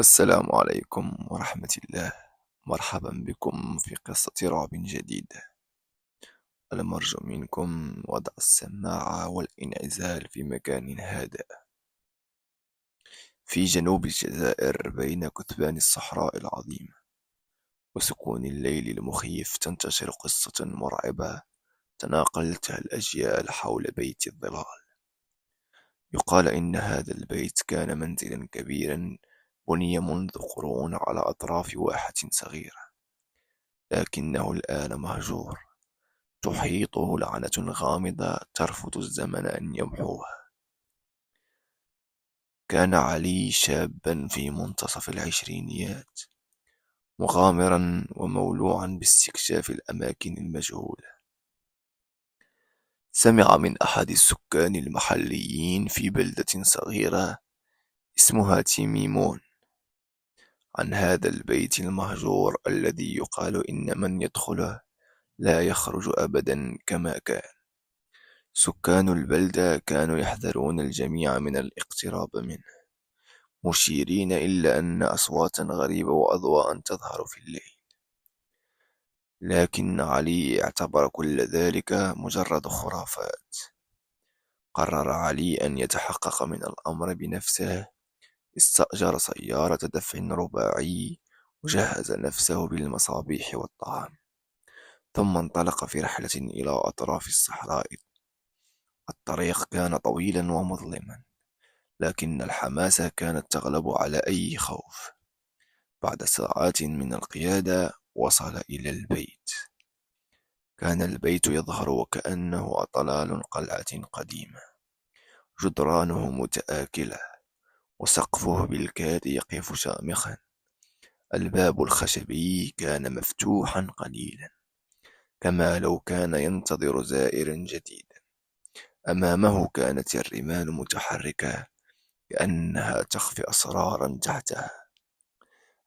السلام عليكم ورحمة الله. مرحبا بكم في قصة رعب جديدة. المرجو منكم وضع السماعة والانعزال في مكان هادئ في جنوب الجزائر بين كثبان الصحراء العظيمة وسكون الليل المخيف. تنتشر قصة مرعبة تناقلتها الأجيال حول بيت الظلال. يقال إن هذا البيت كان منزلا كبيرا بني منذ قرون على أطراف واحة صغيرة، لكنه الآن مهجور، تحيطه لعنة غامضة ترفض الزمن أن يمحوها. كان علي شابا في منتصف العشرينيات، مغامرا ومولوعا باستكشاف الأماكن المجهولة. سمع من أحد السكان المحليين في بلدة صغيرة اسمها تيميمون عن هذا البيت المهجور الذي يقال إن من يدخله لا يخرج أبدا كما كان. سكان البلدة كانوا يحذرون الجميع من الاقتراب منه، مشيرين إلا أن أصواتا غريبة وأضواء تظهر في الليل. لكن علي اعتبر كل ذلك مجرد خرافات. قرر علي أن يتحقق من الأمر بنفسه. استأجر سيارة دفع رباعي وجهز نفسه بالمصابيح والطعام، ثم انطلق في رحلة إلى أطراف الصحراء. الطريق كان طويلا ومظلما، لكن الحماسة كانت تغلب على أي خوف. بعد ساعات من القيادة وصل إلى البيت. كان البيت يظهر وكأنه أطلال قلعة قديمة، جدرانه متآكلة وسقفه بالكاد يقف شامخا. الباب الخشبي كان مفتوحا قليلا، كما لو كان ينتظر زائر جديد. أمامه كانت الرمال متحركة كأنها تخفي أسرارا تحتها.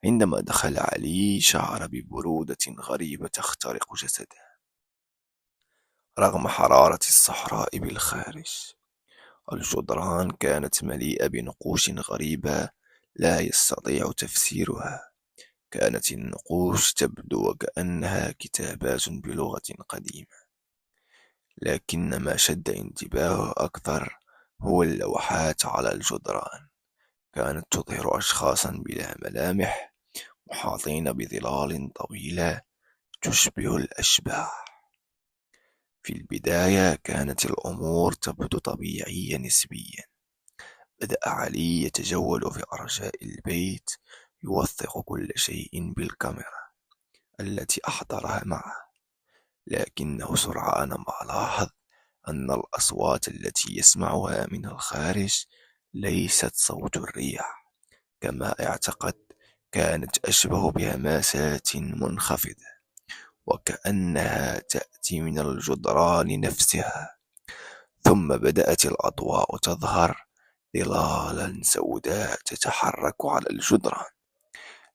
عندما دخل علي شعر ببرودة غريبة تخترق جسده رغم حرارة الصحراء بالخارج. الجدران كانت مليئة بنقوش غريبة لا يستطيع تفسيرها. كانت النقوش تبدو وكأنها كتابات بلغة قديمة، لكن ما شد انتباهه أكثر هو اللوحات على الجدران. كانت تظهر أشخاصا بلا ملامح محاطين بظلال طويلة تشبه الأشباح. في البداية كانت الأمور تبدو طبيعية نسبيا. بدأ علي يتجول في أرجاء البيت، يوثق كل شيء بالكاميرا التي أحضرها معه. لكنه سرعان ما لاحظ أن الأصوات التي يسمعها من الخارج ليست صوت الرياح كما اعتقد. كانت أشبه بهماسات منخفضة، وكأنها تأتي من الجدران نفسها. ثم بدأت الأضواء تظهر، ظلالا سوداء تتحرك على الجدران،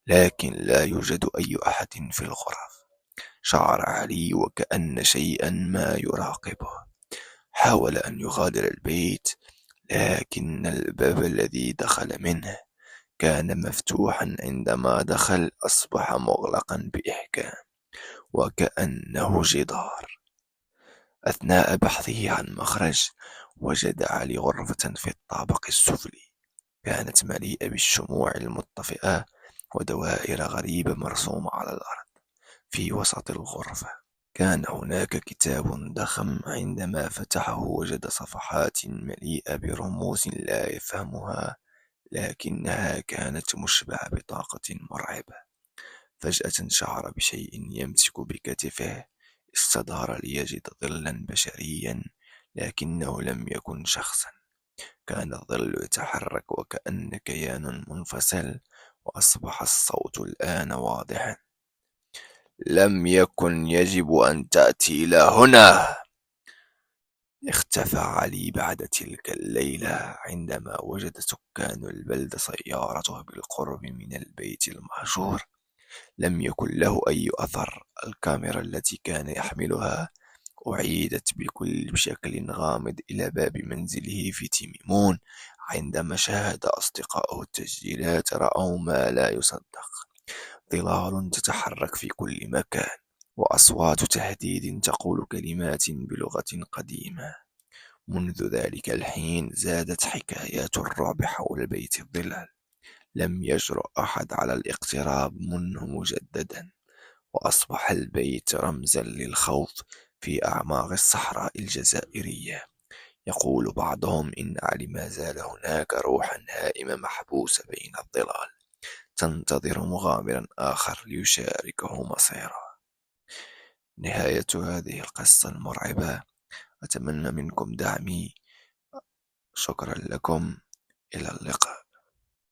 لكن لا يوجد أي أحد في الغرف. شعر علي وكأن شيئا ما يراقبه. حاول أن يغادر البيت، لكن الباب الذي دخل منه كان مفتوحا. عندما دخل أصبح مغلقا بإحكام وكأنه جدار. أثناء بحثه عن مخرج وجد علي غرفة في الطابق السفلي، كانت مليئة بالشموع المطفئة ودوائر غريبة مرسومة على الأرض. في وسط الغرفة كان هناك كتاب ضخم. عندما فتحه وجد صفحات مليئة برموز لا يفهمها، لكنها كانت مشبعة بطاقة مرعبة. فجأة شعر بشيء يمسك بكتفه. استدار ليجد ظلا بشريا، لكنه لم يكن شخصا. كان الظل يتحرك وكأن كيان منفصل، وأصبح الصوت الآن واضحا: لم يكن يجب أن تأتي إلى هنا. اختفى علي بعد تلك الليلة. عندما وجد سكان البلدة سيارته بالقرب من البيت المهجور لم يكن له أي أثر. الكاميرا التي كان يحملها أعيدت بكل شكل غامض إلى باب منزله في تيميمون عندما شاهد أصدقاؤه التسجيلات رأوا ما لا يصدق: ظلال تتحرك في كل مكان، وأصوات تهديد تقول كلمات بلغة قديمة. منذ ذلك الحين زادت حكايات الرعب حول بيت الظلال. لم يجرؤ أحد على الاقتراب منه مجددا، وأصبح البيت رمزا للخوف في أعماق الصحراء الجزائرية. يقول بعضهم إن ما زال هناك روحا هائمة محبوسة بين الظلال، تنتظر مغامرا آخر ليشاركه مصيره. نهاية هذه القصة المرعبة. أتمنى منكم دعمي. شكرا لكم. إلى اللقاء.